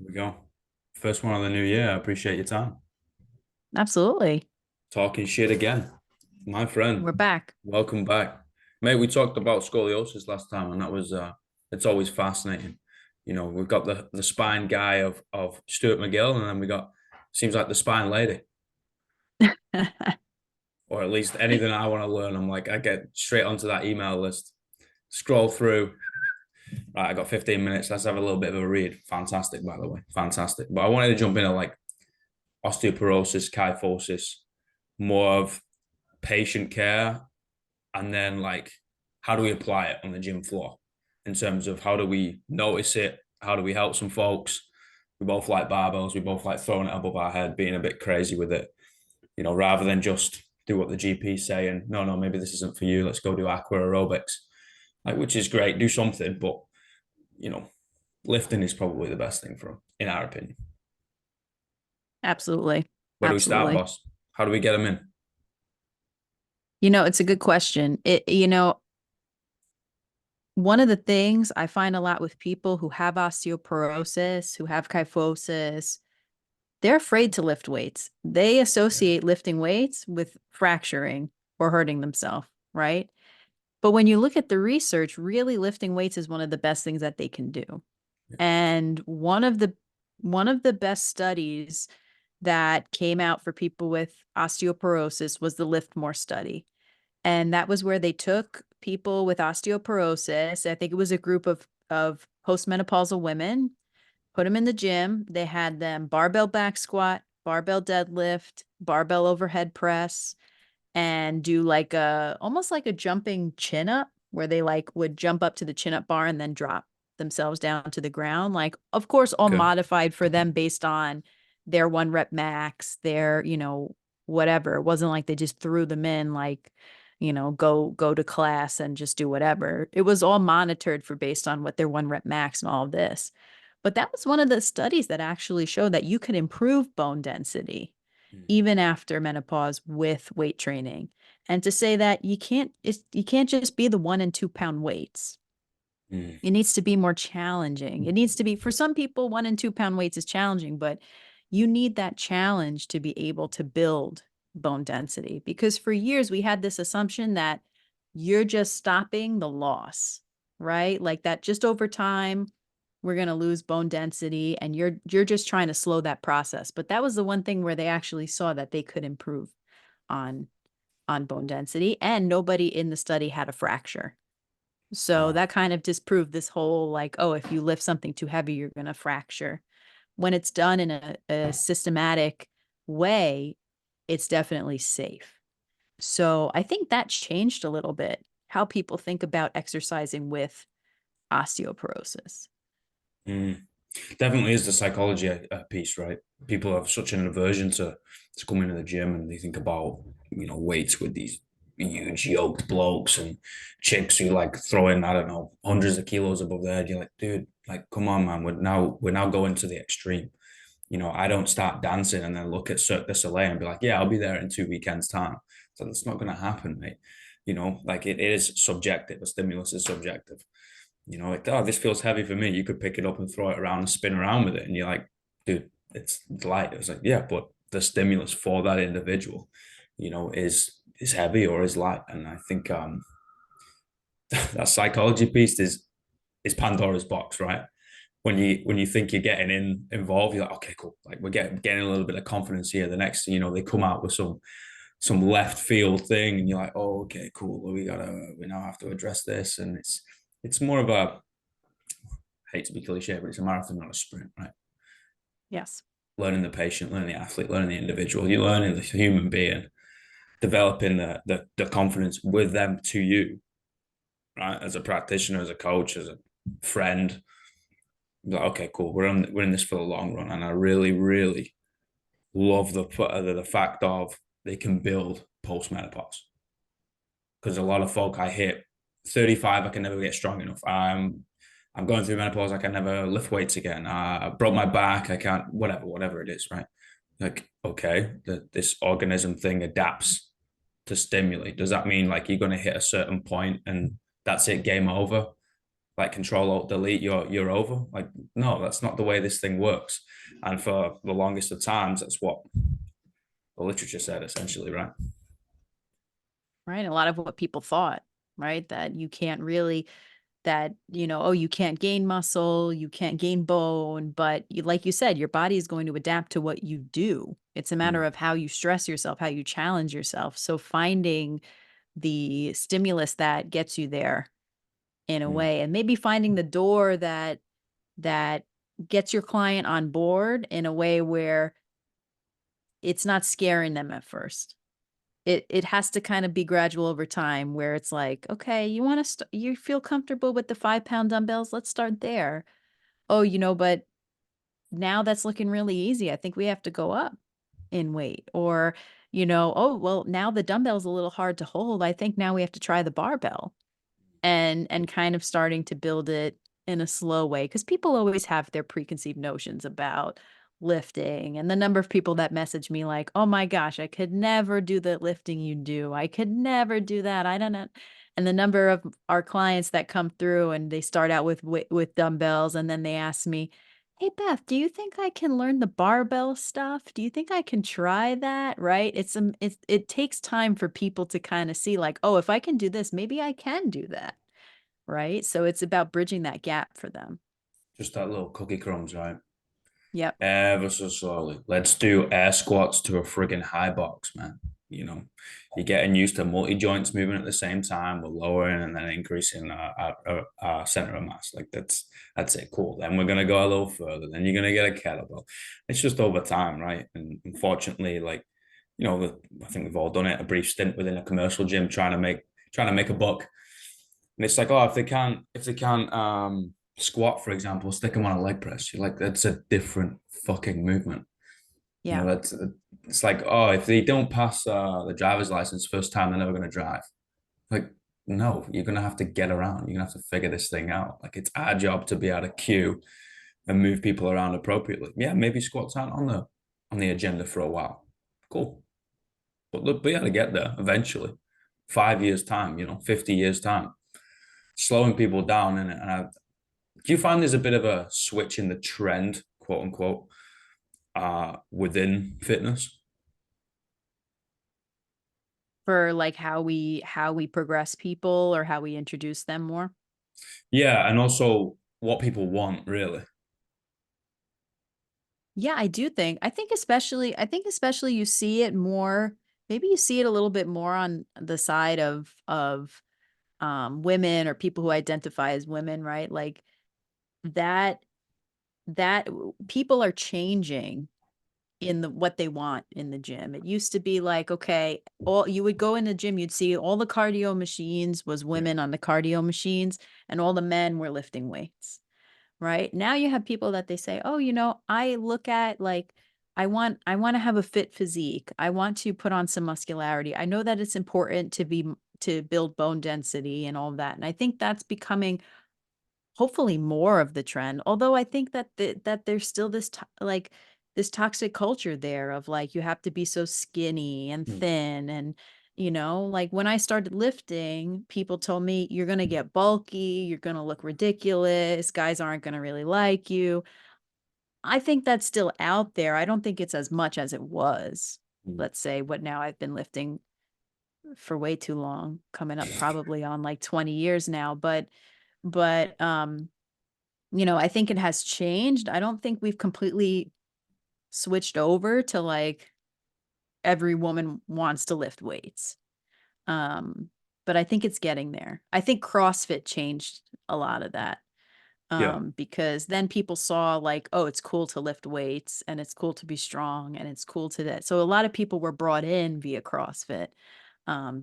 Here we go. First one of the new year. I appreciate your time. Absolutely. Talking shit again. My We're friend, back. welcome back. Mate, we talked about scoliosis last time, and that was it's always fascinating. We've got the spine guy of Stuart McGill, and then we got seems like the spine lady. Or at least anything I want to learn. I'm like, I get straight onto that email list, scroll through. Right, I got 15 minutes. Let's have a little bit of a read. Fantastic, by the way. Fantastic. But I wanted to jump in at like osteoporosis, kyphosis, more of patient care, and then like how do we apply it on the gym floor in terms of how do we notice it? How do we help some folks? We both like barbells. We both like throwing it above our head, being a bit crazy with it, rather than just do what the GP's saying. No, no, maybe this isn't for you. Let's go do aqua aerobics, like which is great. Do something, but you know, lifting is probably the best thing for them, in our opinion. Absolutely. Where do we start, Absolutely. boss? How do we get them in? It's a good question. One of the things I find a lot with people who have osteoporosis, who have kyphosis, they're afraid to lift weights. They Yeah, associate lifting weights with fracturing or hurting themselves, right? But when you look at the research, really lifting weights is one of the best things that they can do. yeah. And one of the best studies that came out for people with osteoporosis was the Lift More study. And that was where they took people with osteoporosis. I think it was a group of postmenopausal women, put them in the gym. They had them barbell back squat, barbell deadlift, barbell overhead press, and do like a almost like a jumping chin up where they like would jump up to the chin up bar and then drop themselves down to the ground. Like, of course, all Okay. modified for them based on their one rep max, their, whatever. It wasn't like they just threw them in like, go to class and just do whatever. It was all monitored for based on what their one rep max and all of this. But that was one of the studies that actually showed that you could improve bone density even after menopause with weight training. And to say that you can't just be the 1 and 2 pound weights. Mm. It needs to be more challenging. It needs to be, for some people, 1 and 2 pound weights is challenging, but you need that challenge to be able to build bone density. Because for years we had this assumption that you're just stopping the loss, right? Like that just over time we're going to lose bone density and you're just trying to slow that process. But that was the one thing where they actually saw that they could improve on on bone density and nobody in the study had a fracture. So Wow. that kind of disproved this whole like, oh, if you lift something too heavy, you're going to fracture. When it's done in a systematic way, it's definitely safe. So I think that changed a little bit how people think about exercising with osteoporosis. Mm. Definitely is the psychology piece, right? People have such an aversion to come into the gym and they think about weights with these huge yoked blokes and chicks who like throwing I don't know hundreds of kilos above their head. You're like, dude, like come on, man. We're now going to the extreme. I don't start dancing and then look at Cirque du Soleil and be like, yeah, I'll be there in 2 weekends time. So that's not going to happen, mate. Like it is subjective. A stimulus is subjective. Like, oh, this feels heavy for me. You could pick it up and throw it around and spin around with it. And you're like, dude, it's light. It's like, yeah, but the stimulus for that individual, is heavy or is light. And I think that psychology piece is Pandora's box, right? When you think you're getting involved, you're like, okay, cool. Like we're getting a little bit of confidence here. The next thing you know, they come out with some left field thing, and you're like, oh, okay, cool. Well, we now have to address this, and it's more of a I hate to be cliche, but it's a marathon, not a sprint, right? Yes. Learning the patient, learning the athlete, learning the individual. You're learning the human being, developing the confidence with them to you, right? As a practitioner, as a coach, as a friend. Like, okay, cool. We're in this for the long run, and I really, really love the fact of they can build post menopause because a lot of folk I hit 35, I can never get strong enough. I'm going through menopause, I can never lift weights again. I broke my back, I can't, whatever it is, right? Like, okay, this organism thing adapts to stimuli. Does that mean like you're going to hit a certain point and that's it, game over? like Control Alt Delete, you're over. Like, no, that's not the way this thing works. And for the longest of times, that's what the literature said, essentially, right? right? A lot of what people thought, right? That you can't really, that, oh, you can't gain muscle, you can't gain bone, but you, like you said, your body is going to adapt to what you do. It's a matter Mm, of how you stress yourself, how you challenge yourself. So finding the stimulus that gets you there in a mm. way, and maybe finding the door that gets your client on board in a way where it's not scaring them at first. It has to kind of be gradual over time where it's like, okay, you want to you feel comfortable with the 5 pound dumbbells, let's start there. Oh, but now that's looking really easy, I think we have to go up in weight. Or, oh, well, now the dumbbell's a little hard to hold, I think now we have to try the barbell. And kind of starting to build it in a slow way, because people always have their preconceived notions about lifting. And the number of people that message me like, oh my gosh, I could never do the lifting you do, I could never do that, I don't know. And the number of our clients that come through and they start out with dumbbells, and then they ask me, hey Beth, do you think I can learn the barbell stuff, do you think I can try that? Right? It takes time for people to kind of see like, oh, if I can do this, maybe I can do that. Right? So it's about bridging that gap for them. Just that little cookie crumbs, right? Yep. Ever so slowly. Let's do air squats to a friggin' high box, man. You know, you're getting used to multi joints moving at the same time. We're lowering and then increasing our center of mass. Like that's it. Cool. Then we're gonna go a little further. Then you're gonna get a kettlebell. It's just over time, right? And unfortunately, like I think we've all done it. A brief stint within a commercial gym trying to make a buck. And it's like, oh, if they can't squat, for example, stick them on a leg press. You're like, that's a different fucking movement. Yeah. That's it's like, oh, if they don't pass the driver's license first time, they're never going to drive. Like, no, you're going to have to get around. You're going to have to figure this thing out. Like, it's our job to be able to cue and move people around appropriately. Yeah, maybe squats aren't on the agenda for a while. Cool, but look, we got to get there eventually. 5 years time, 50 years time, slowing people down. Do you find there's a bit of a switch in the trend, quote unquote, within fitness? For like how we progress people or how we introduce them more. Yeah, and also what people want, really. Yeah, I think especially you see it more, maybe you see it a little bit more on the side of women or people who identify as women, right? Like that that people are changing in the what they want in the gym. It used to be like, okay, all you would go in the gym, you'd see all the cardio machines was Yeah. women on the cardio machines, and all the men were lifting weights. Right? Now you have people that they say, "Oh, I look at like I want to have a fit physique. I want to put on some muscularity. I know that it's important to build bone density and all of that." And I think that's becoming hopefully more of the trend. Although I think that there's still like this toxic culture there of like you have to be so skinny and Mm. thin. And like when I started lifting, people told me you're going to get bulky, you're going to look ridiculous, guys aren't going to really like you. I think that's still out there. I don't think it's as much as it was. Mm. Let's say what now I've been lifting for way too long, coming up probably on like 20 years now, but I think it has changed. I don't think we've completely switched over to like every woman wants to lift weights. Um, but I think it's getting there. I think CrossFit changed a lot of that. Yeah. Because then people saw like, oh, it's cool to lift weights and it's cool to be strong and it's cool to that. So a lot of people were brought in via CrossFit.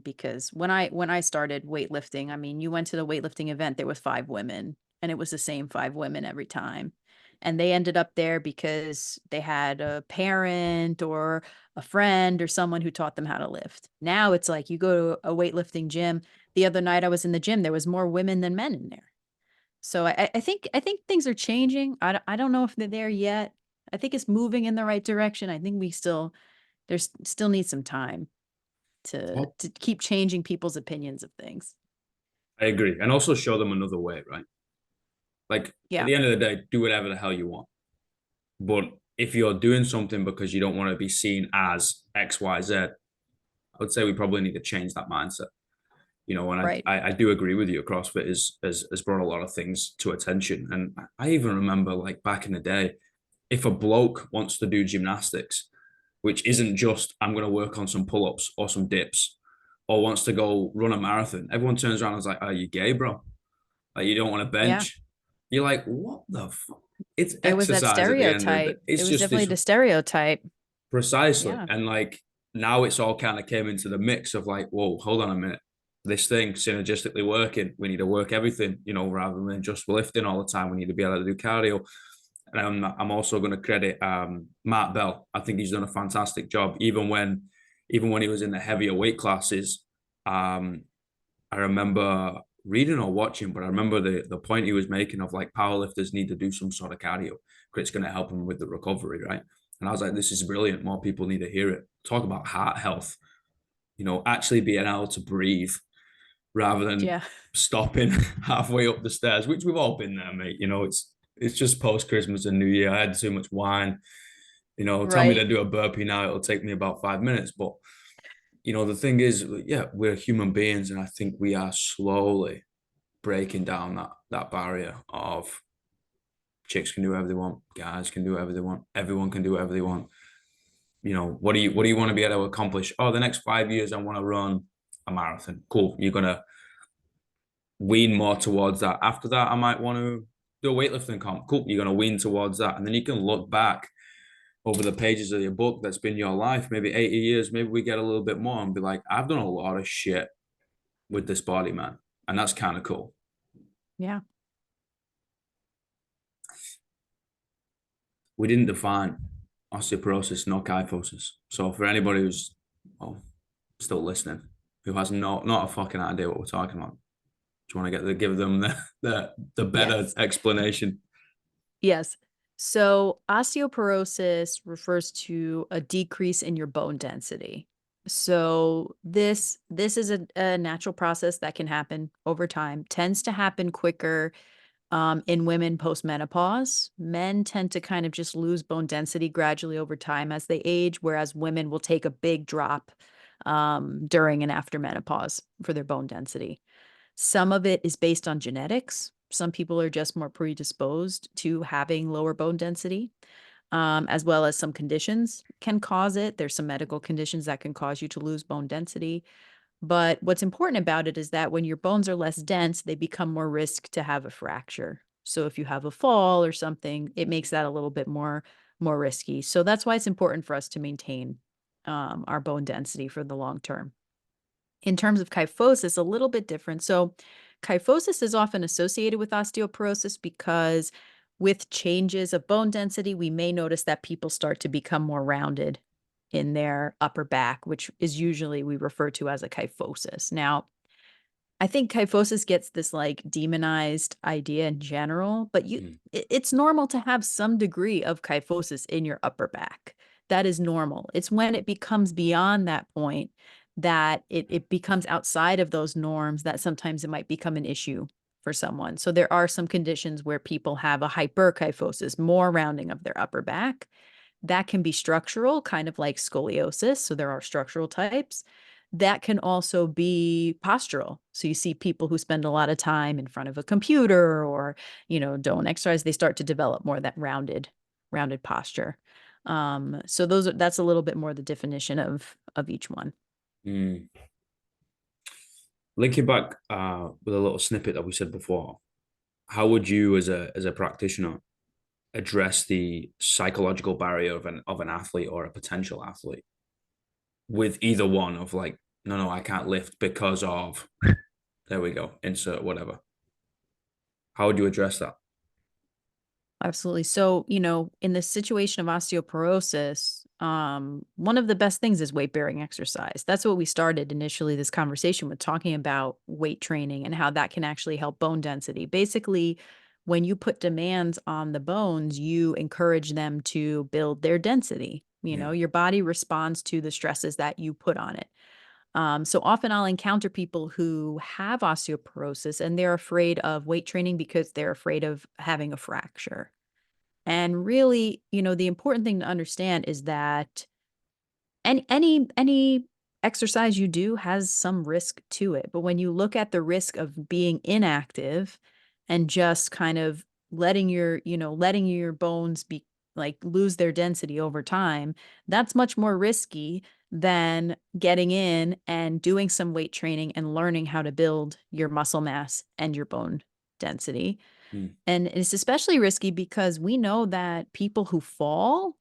Because when I started weightlifting, I mean, you went to the weightlifting event, there was 5 women, and it was the same 5 women every time. And they ended up there because they had a parent or a friend or someone who taught them how to lift. Now it's like you go to a weightlifting gym. The other night I was in the gym, there was more women than men in there. So I think things are changing. I don't know if they're there yet. I think it's moving in the right direction. I think there's still needs some time to Well, to keep changing people's opinions of things. I agree. And also show them another way, right? Like at Yeah. the end of the day, do whatever the hell you want. But if you're doing something because you don't want to be seen as X, Y, Z, I would say we probably need to change that mindset. And Right. I do agree with you. CrossFit has brought a lot of things to attention. And I even remember like back in the day, if a bloke wants to do gymnastics, which isn't just I'm going to work on some pull-ups or some dips, or wants to go run a marathon, everyone turns around and is like, "Are you gay, bro? Like you don't want to Yeah. bench?" You're like, "What the fuck?" It's It was that exercise at the end of the day. stereotype. It It's was just definitely this the stereotype. precisely. Yeah. And like now it's all kind of came into the mix of like, whoa, hold on a minute. This thing synergistically working. We need to work everything, rather than just lifting all the time. We need to be able to do cardio. And I'm also going to credit Matt Bell. I think he's done a fantastic job, even when he was in the heavier weight classes. I remember reading or watching, but I remember the point he was making of like powerlifters need to do some sort of cardio because it's going to help them with the recovery, right? And I was like, this is brilliant. More people need to hear it. Talk about heart health, actually being able to breathe rather than Yeah. stopping halfway up the stairs, which we've all been there, mate. It's just post Christmas and New Year. I had too much wine. Tell me to Right. do a burpee now. It'll take me about 5 minutes. But the thing is, yeah, we're human beings, and I think we are slowly breaking down that barrier of chicks can do whatever they want, guys can do whatever they want, everyone can do whatever they want. What do you want to be able to accomplish? Oh, the next 5 years, I want to run a marathon. Cool. You're gonna wean more towards that. After that, I might want to do a weightlifting comp. Cool. You're gonna wean towards that, and then you can look back over the pages of your book that's been your life, maybe 80 years, maybe we get a little bit more and be like, I've done a lot of shit with this body, man. And that's kind of cool. Yeah. We didn't define osteoporosis nor kyphosis. So for anybody who's still listening, who has not a fucking idea what we're talking about, do you want to give them the better Yes. explanation? Yes. So osteoporosis refers to a decrease in your bone density. So this is a natural process that can happen over time, tends to happen quicker in women post-menopause. Men tend to kind of just lose bone density gradually over time as they age, whereas women will take a big drop during and after menopause for their bone density. Some of it is based on genetics. Some people are just more predisposed to having lower bone density, as well as some conditions can cause it. There's some medical conditions that can cause you to lose bone density. But what's important about it is that when your bones are less dense, they become more risk to have a fracture. So if you have a fall or something, it makes that a little bit more risky. So that's why it's important for us to maintain our bone density for the long term. In terms of kyphosis, a little bit different. So kyphosis is often associated with osteoporosis because with changes of bone density, we may notice that people start to become more rounded in their upper back, which is usually we refer to as a kyphosis. Now, I think kyphosis gets this like demonized idea in general, but Mm. it's normal to have some degree of kyphosis in your upper back. That is normal. It's when it becomes beyond that point that it becomes outside of those norms that sometimes it might become an issue for someone. So there are some conditions where people have a hyperkyphosis, more rounding of their upper back. That can be structural, kind of like scoliosis. So there are structural types. That can also be postural. So you see people who spend a lot of time in front of a computer or, don't exercise, they start to develop more of that rounded posture. So that's a little bit more the definition of each one. Mm. Linking back with a little snippet that we said before, how would you as a practitioner address the psychological barrier of an athlete or a potential athlete with either one of like, no, I can't lift because of, there we go, insert whatever. How would you address that? Absolutely. So, in the situation of osteoporosis, one of the best things is weight bearing exercise. That's what we started initially this conversation with, talking about weight training and how that can actually help bone density. Basically, when you put demands on the bones, you encourage them to build their density. Yeah. Your body responds to the stresses that you put on it. So often I'll encounter people who have osteoporosis and they're afraid of weight training because they're afraid of having a fracture. And really, the important thing to understand is that any exercise you do has some risk to it. But when you look at the risk of being inactive and just kind of letting your bones be like lose their density over time, that's much more risky than getting in and doing some weight training and learning how to build your muscle mass and your bone density. Mm, And it's especially risky because we know that people who fall,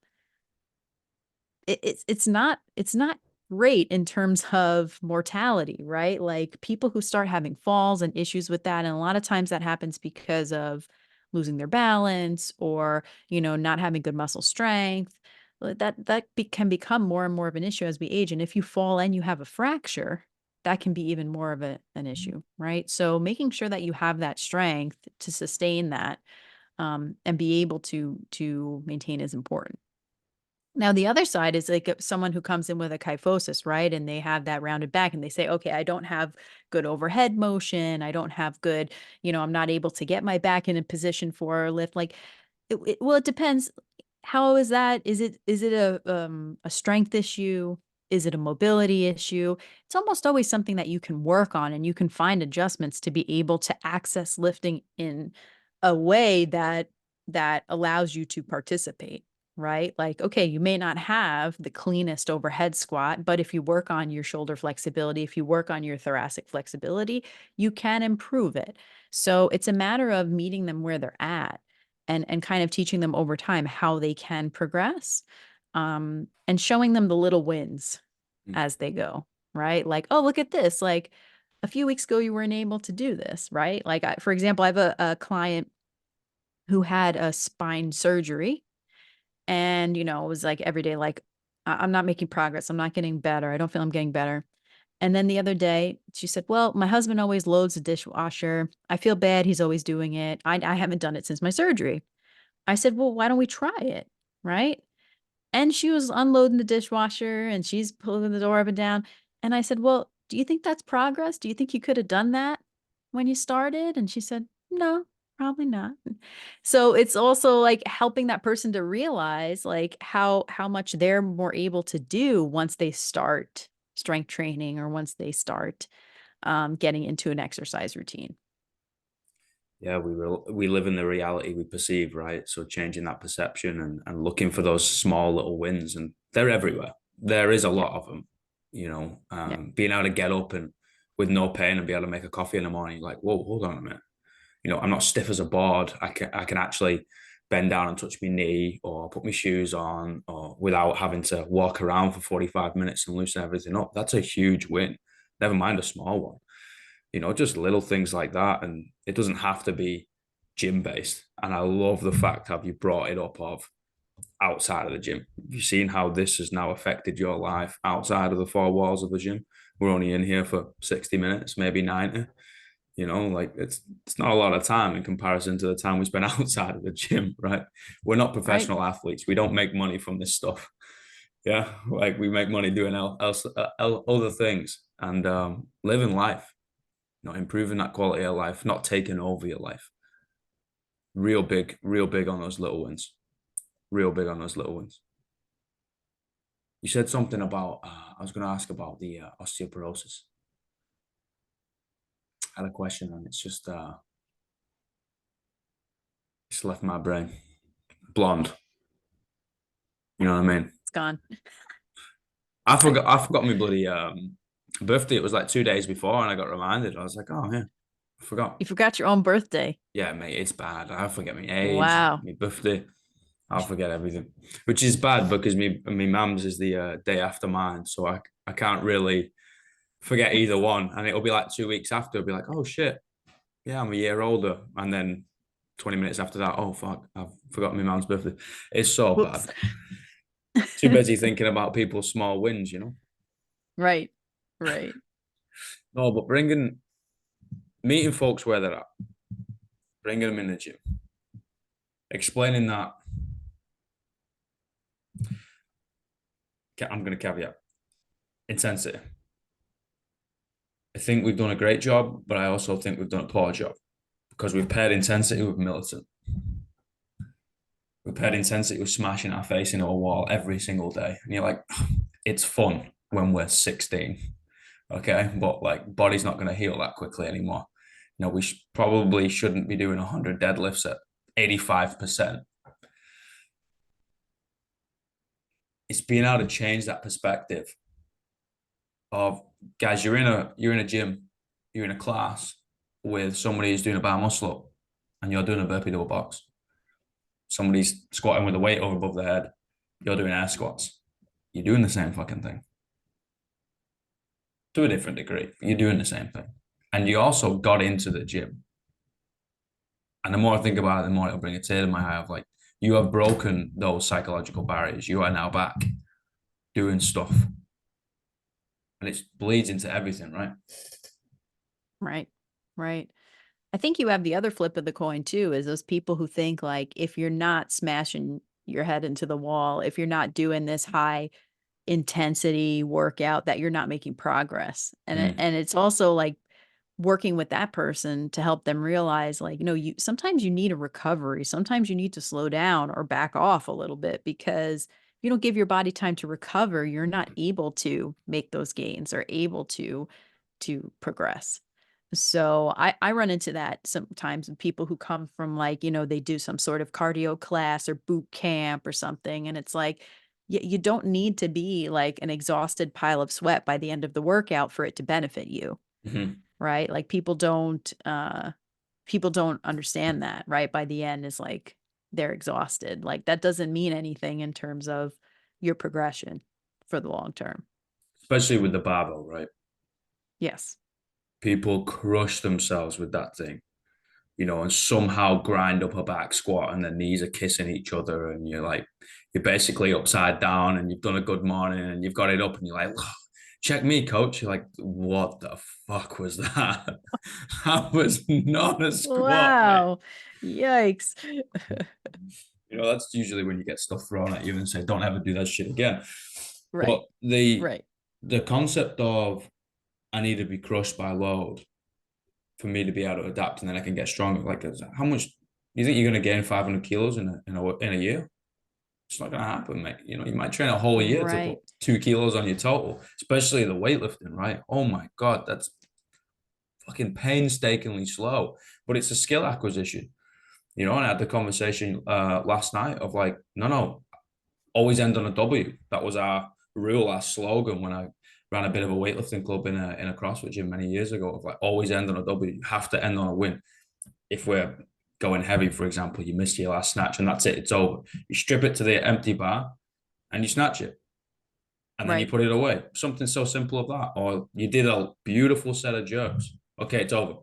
it's not great in terms of mortality, right? Like people who start having falls and issues with that, and a lot of times that happens because of losing their balance or, not having good muscle strength. Can become more and more of an issue as we age. And if you fall and you have a fracture, that can be even more of an issue, right? So making sure that you have that strength to sustain that, and be able to maintain is important. Now, the other side is like someone who comes in with a kyphosis, right? And they have that rounded back and they say, okay, I don't have good overhead motion. I don't have good, I'm not able to get my back in a position for a lift. Like, well, it depends. How is that? Is it a strength issue? Is it a mobility issue? It's almost always something that you can work on and you can find adjustments to be able to access lifting in a way that allows you to participate, right? Like, okay, you may not have the cleanest overhead squat, but if you work on your shoulder flexibility, if you work on your thoracic flexibility, you can improve it. So it's a matter of meeting them where they're at and kind of teaching them over time how they can progress, and showing them the little wins mm, as they go, right? Like, oh, look at this. Like a few weeks ago, you weren't able to do this, right? Like, for example, I have a client who had a spine surgery and, it was like every day, like, I'm not making progress. I'm not getting better. I don't feel I'm getting better. And then the other day, she said, well, my husband always loads the dishwasher. I feel bad. He's always doing it. I haven't done it since my surgery. I said, well, why don't we try it? Right. And she was unloading the dishwasher and she's pulling the door up and down. And I said, well, do you think that's progress? Do you think you could have done that when you started? And she said, no, probably not. So it's also like helping that person to realize like how much they're more able to do once they start strength training or once they start, getting into an exercise routine. yeah, we live in the reality we perceive, right? So changing that perception and looking for those small little wins, and they're everywhere. There is a Yeah. lot of them, Yeah. being able to get up and with no pain and be able to make a coffee in the morning, like, whoa, hold on a minute. I'm not stiff as a board. I can actually bend down and touch my knee or put my shoes on or without having to walk around for 45 minutes and loosen everything up. That's a huge win. Never mind a small one. Just little things like that. And it doesn't have to be gym based. And I love the fact how you brought it up of outside of the gym. You've seen how this has now affected your life outside of the four walls of the gym. We're only in here for 60 minutes, maybe 90. Like it's not a lot of time in comparison to the time we spend outside of the gym, right? We're not Right. professional athletes. We don't make money from this stuff. Yeah, like we make money doing other things and living life, improving that quality of life, not taking over your life. Real big on those little wins. Real big on those little wins. You said something about. I was going to ask about the osteoporosis. I had a question and it's left my brain. Blonde. You know what I mean? It's gone. I forgot my bloody birthday. It was like 2 days before, and I got reminded. I was like, oh yeah, I forgot. You forgot your own birthday. Yeah, mate, it's bad. I forget my age, Wow. my birthday. I'll forget everything, which is bad because me mum's is the day after mine, so I can't really forget either one. And it'll be like 2 weeks after, it'll be like, oh shit, yeah, I'm a year older, and then 20 minutes after that, oh fuck, I've forgotten my mum's birthday. It's so bad. Whoops. Too busy thinking about people's small wins. Right. Right. No, but meeting folks where they're at, bringing them in the gym, explaining that. I'm going to caveat intensity. I think we've done a great job, but I also think we've done a poor job because we've paired intensity with militant. We've paired intensity with smashing our face into a wall every single day. And you're like, it's fun when we're 16. Okay. But like, body's not going to heal that quickly anymore. You know, we probably shouldn't be doing 100 deadlifts at 85%. It's being able to change that perspective of, guys, you're in a gym, you're in a class with somebody who's doing a bar muscle up and you're doing a burpee double box. Somebody's squatting with a weight over above their head, you're doing air squats. You're doing the same fucking thing to a different degree. You're doing the same thing. And you also got into the gym. And the more I think about it, the more it'll bring a tear to my eye of like, you have broken those psychological barriers. You are now back doing stuff. And it bleeds into everything, right? Right. Right. I think you have the other flip of the coin too, is those people who think like if you're not smashing your head into the wall, if you're not doing this high intensity workout, that you're not making progress. And it's also like working with that person to help them realize like, you sometimes you need a recovery. Sometimes you need to slow down or back off a little bit, because if you don't give your body time to recover, you're not able to make those gains or able to progress. So I run into that sometimes with people who come from like, they do some sort of cardio class or boot camp or something. And it's like, you don't need to be like an exhausted pile of sweat by the end of the workout for it to benefit you. Mm-hmm. Right. Like people don't understand that, right? By the end is like they're exhausted. Like that doesn't mean anything in terms of your progression for the long term. Especially with the barbell, right? Yes. People crush themselves with that thing, and somehow grind up a back squat and their knees are kissing each other. And you're basically upside down and you've done a good morning and you've got it up and you're like, oh, check me, coach. You're like, what the fuck was that? That was not a squat, mate. Wow. Yikes. That's usually when you get stuff thrown at you and say, don't ever do that shit again. But Right. the Right. the concept of I need to be crushed by load for me to be able to adapt and then I can get stronger. Like, how much do you think you're going to gain 500 kilos in a year? It's not going to happen, mate. You might train a whole year to put Right. 2 kilos on your total, especially the weightlifting, right? Oh my God, that's fucking painstakingly slow, but it's a skill acquisition. And I had the conversation last night of like, no, always end on a W. That was our rule, our slogan when I ran a bit of a weightlifting club in a CrossFit gym many years ago. Of like, always end on a W. You have to end on a win. If we're going heavy, for example, you miss your last snatch and that's it. It's over. You strip it to the empty bar and you snatch it, and then you Right. put it away. Something so simple of that. Or you did a beautiful set of jerks. Okay, it's over.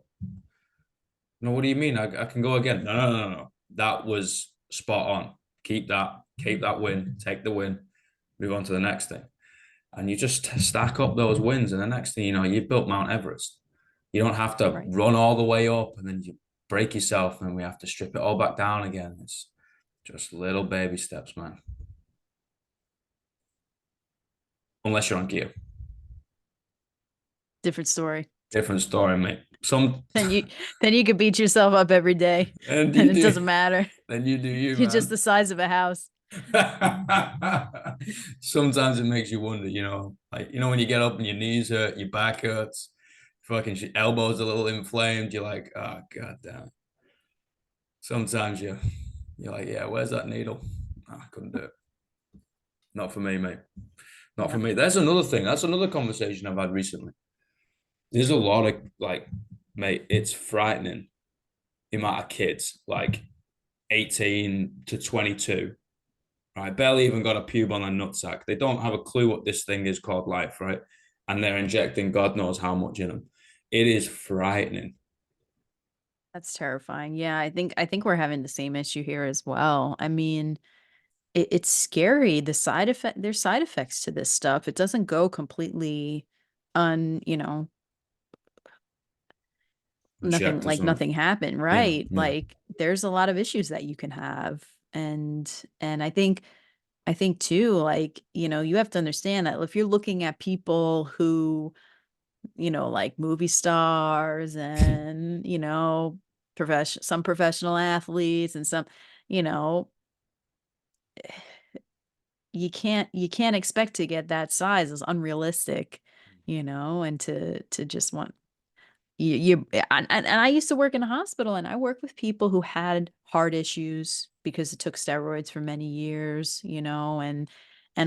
No, what do you mean? I can go again. No. That was spot on. Keep that win, take the win, move on to the next thing. And you just stack up those wins. And the next thing you know, you've built Mount Everest. You don't have to Right. run all the way up and then you break yourself and we have to strip it all back down again. It's just little baby steps, man. Unless you're on gear. Different story. Different story, mate. Some Then you then you could beat yourself up every day and you and it do doesn't matter. then you do you, You're just man. the size of a house. Sometimes it makes you wonder, like when you get up and your knees hurt, your back hurts, fucking your elbows a little inflamed. You're like, oh god damn. Sometimes you're like, yeah, where's that needle? Oh, I couldn't do it. Not for me, mate. Not for Yeah. me. That's another thing. That's another conversation I've had recently. There's a lot of like, mate, it's frightening the amount of kids like 18 to 22, right? Barely even got a pube on their nutsack. They don't have a clue what this thing is called life, right? And they're injecting God knows how much in them. It is frightening. That's terrifying. Yeah, I think we're having the same issue here as well. I mean, it's scary. There's side effects to this stuff. It doesn't go completely un, nothing, Checked or like something. nothing happened, Yeah, right? yeah. Like there's a lot of issues that you can have. And I think too, like, you have to understand that if you're looking at people who like movie stars and, some professional athletes and some, you know, you can't expect to get that size. It's unrealistic, and to just want and I used to work in a hospital, and I worked with people who had heart issues because it took steroids for many years, and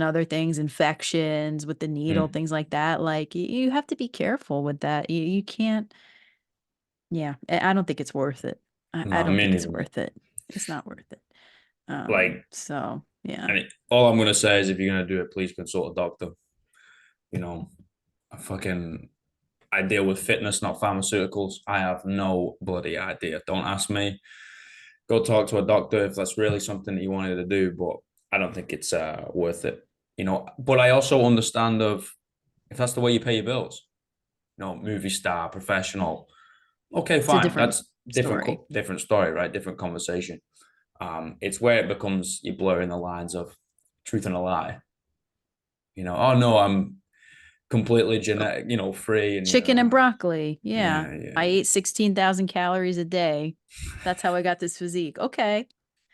other things, infections with the needle, Mm. things like that. Like you have to be careful with that. You can't, yeah, I don't think it's worth it. I No, don't me think it's neither. worth it. It's not worth it. Like, So yeah. all I'm gonna say is if you're gonna do it, please consult a doctor. You know, I fucking I deal with fitness, not pharmaceuticals. I have no bloody idea. Don't ask me. Go talk to a doctor if that's really something that you wanted to do. But I don't think it's worth it. But I also understand of if that's the way you pay your bills. Movie star, professional. Okay, It's a fine. different That's different, story. different story, right? Different conversation. It's where it becomes you blurring the lines of truth and a lie. Oh no, I'm completely genetic, free, and Chicken and broccoli. Yeah. yeah, I yeah. ate 16,000 calories a day. That's how I got this physique. Okay.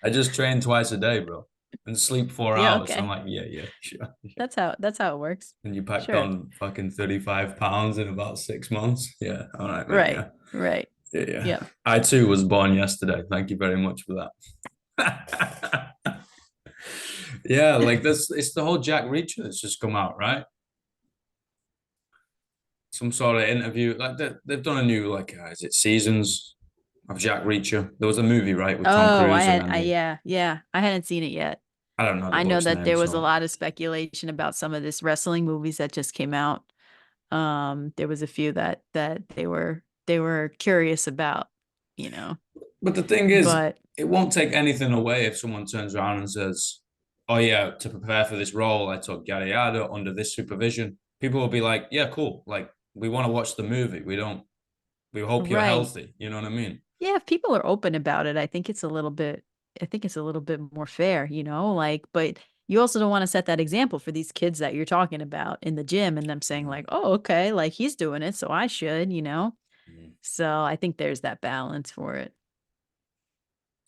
I just train twice a day, bro, and sleep four Yeah, hours. I'm okay. like, yeah, yeah, sure. That's how it works. And you packed Sure. on fucking 35 pounds in about 6 months. Yeah, all right, mate. Right. Yeah, Right. yeah, yeah. Yeah. I too was born yesterday. Thank you very much for that. Yeah, like this, it's the whole Jack Reacher that's just come out, right? Some sort of interview. Like they've done a new, like, is it Seasons of Jack Reacher? There was a movie, right, with Tom Oh, Cruise, and then yeah, yeah. I hadn't seen it yet. I don't know the I know bloke's that name, there was a so lot of speculation about some of this wrestling movies that just came out. There was a few that they were curious about, you know. but the thing is, But it won't take anything away if someone turns around and says, "Oh yeah, to prepare for this role, I took yada yada under this supervision." People will be like, "Yeah, cool. Like, we want to watch the movie. We don't. We hope you're right. healthy." You know what I mean? Yeah, if people are open about it, I think it's a little bit more fair, like, but you also don't want to set that example for these kids that you're talking about in the gym and them saying like, "Oh, okay, like he's doing it, so I should." Mm-hmm. So I think there's that balance for it.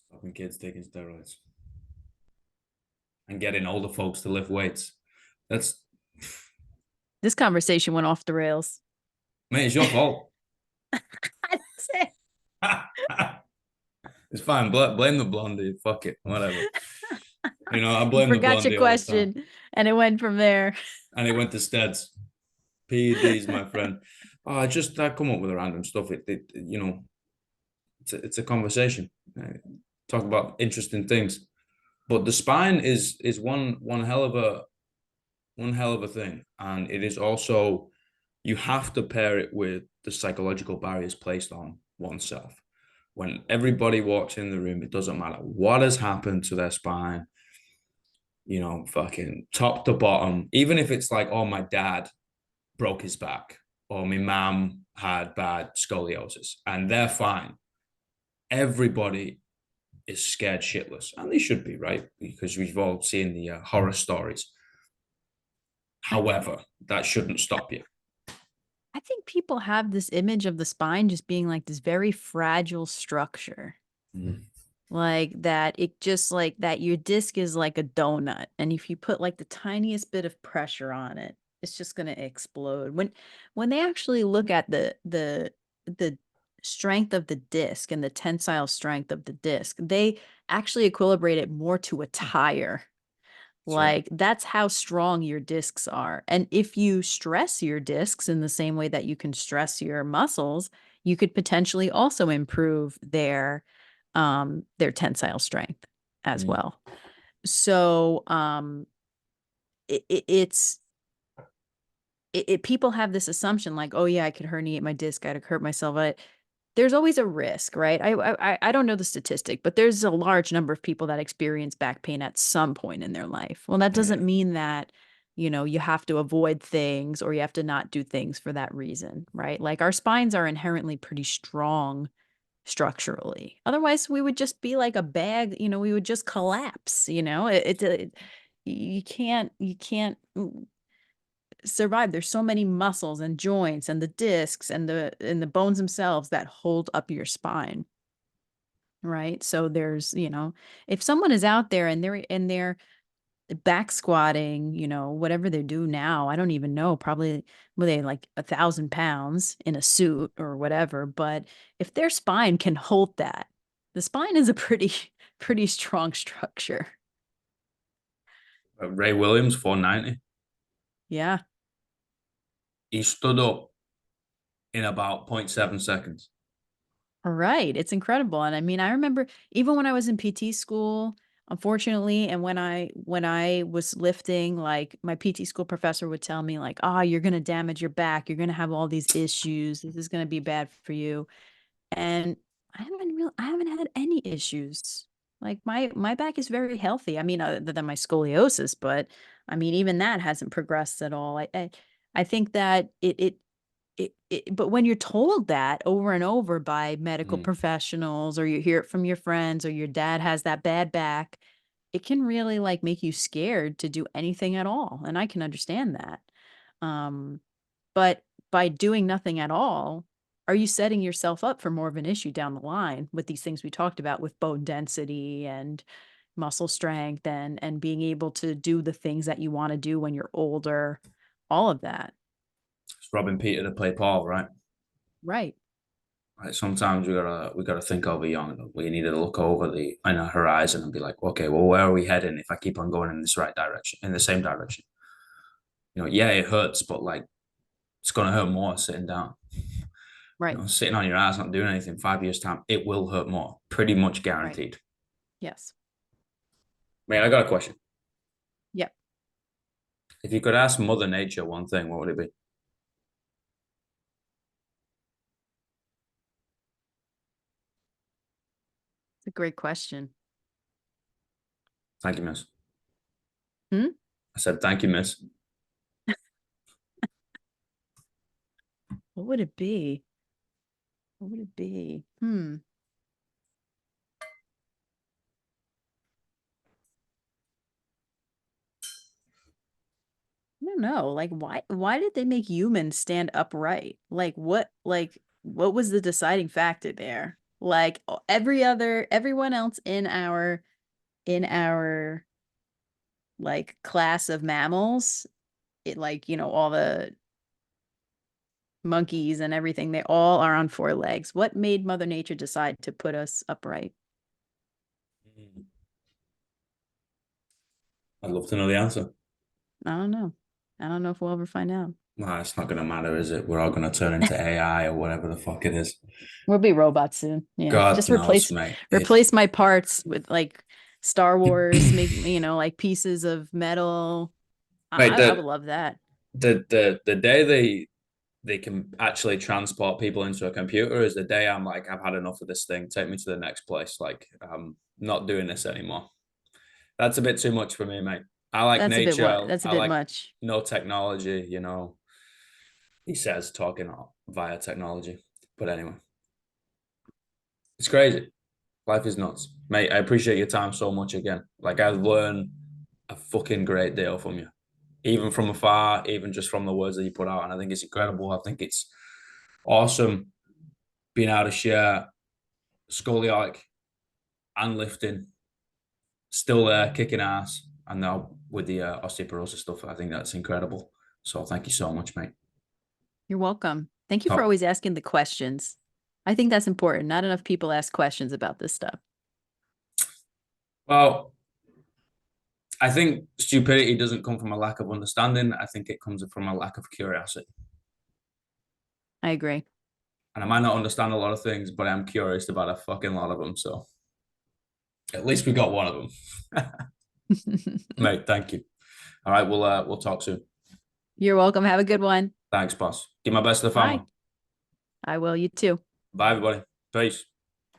Stopping kids taking steroids and getting older folks to lift weights. That's, This conversation went off the rails. mate, it's your fault. That's it. It's fine. Blame the blondie. Fuck it. Whatever. I You blame the forgot your blondie all the time. question and it went from there. And it went to Steads. PEDs, my friend. Oh, I come up with random stuff. It's a conversation. Talk about interesting things. But the spine is one hell of a thing, and it is also you have to pair it with the psychological barriers placed on oneself. When everybody walks in the room, it doesn't matter what has happened to their spine, fucking top to bottom. Even if it's like, oh, my dad broke his back, or my mom had bad scoliosis, and they're fine. Everybody is scared shitless, and they should be, right? Because we've all seen the horror stories. I, However, that shouldn't stop you. I think people have this image of the spine just being like this very fragile structure. Mm. Like that, it just like that your disc is like a donut. And if you put like the tiniest bit of pressure on it, it's just gonna explode. When they actually look at the strength of the disc and the tensile strength of the disc, they actually equilibrate it more to a tire. That's right. Like that's how strong your discs are. And if you stress your discs in the same way that you can stress your muscles, you could potentially also improve their tensile strength as Mm. well. So it's people have this assumption like, oh yeah, I could herniate my disc, I'd hurt myself. There's always a risk, right? I don't know the statistic, but there's a large number of people that experience back pain at some point in their life. Well, that Yeah. doesn't mean that, you have to avoid things or you have to not do things for that reason, right? Like our spines are inherently pretty strong structurally. Otherwise, we would just be like a bag, we would just collapse, you can't survive. There's so many muscles and joints and the discs and the bones themselves that hold up your spine. Right. So there's, if someone is out there and they're back squatting, whatever they do now, I don't even know, probably were they like 1,000 pounds in a suit or whatever. But if their spine can hold that, the spine is a pretty strong structure. Ray Williams, 490. Yeah. He stood up in about zero point 0.7 seconds. Right. It's incredible. And I mean, I remember even when I was in PT school, unfortunately, and when I was lifting, like my PT school professor would tell me like, "Ah, you're going to damage your back. You're going to have all these issues. This is going to be bad for you." And I haven't had any issues. Like my back is very healthy. I mean, other than my scoliosis, but I mean, even that hasn't progressed at all. I think that but when you're told that over and over by medical Mm. professionals, or you hear it from your friends, or your dad has that bad back, it can really like make you scared to do anything at all. And I can understand that. Um, but by doing nothing at all, are you setting yourself up for more of an issue down the line with these things we talked about with bone density and muscle strength and being able to do the things that you want to do when you're older, all of that. It's robbing Peter to play Paul, right? Right. Right. Sometimes we gotta think over young. We need to look over the in a horizon and be like, okay, well, where are we heading if I keep on going in this right direction, in the same direction? Yeah, it hurts, but like it's gonna hurt more sitting down. Right. Sitting on your ass not doing anything, 5 years time, it will hurt more. Pretty much Right. guaranteed. Yes. Man, I got a question. Yep. If you could ask Mother Nature one thing, what would it be? It's a great question. Thank you, miss. Hmm? I said, thank you, miss. What would it be? What would it be? I don't know. Like why did they make humans stand upright? What was the deciding factor there? Like everyone else in our like class of mammals, it like, all the monkeys and everything, they all are on four legs. What made Mother Nature decide to put us upright? I'd love to know the answer. I don't know. I don't know if we'll ever find out. Nah, it's not gonna matter, is it? We're all gonna turn into AI or whatever the fuck it is. We'll be robots soon. Yeah. God Just knows, mate. replace my parts with like Star Wars, make like pieces of metal. Mate, I would love that. the day they can actually transport people into a computer is the day I'm like, I've had enough of this thing. Take me to the next place. Like, I'm not doing this anymore. That's a bit too much for me, mate. I like nature. That's a I bit like much. no technology. He says talking via technology. But anyway, it's crazy. Life is nuts. Mate, I appreciate your time so much again. Like, I've learned a fucking great deal from you, even from afar, even just from the words that you put out. And I think it's incredible. I think it's awesome being able to share scoliotic and lifting, still there, kicking ass. And now with the osteoporosis stuff, I think that's incredible. So thank you so much, mate. You're welcome. Thank you for Oh, always asking the questions. I think that's important. Not enough people ask questions about this stuff. well, I think stupidity doesn't come from a lack of understanding. I think it comes from a lack of curiosity. I agree. And I might not understand a lot of things, but I'm curious about a fucking lot of them. So at least we got one of them. Mate, thank you. All right, we'll talk soon. You're welcome. Have a good one. Thanks, boss. Give my best to the family. Bye. I will. You too. Bye, everybody. Peace.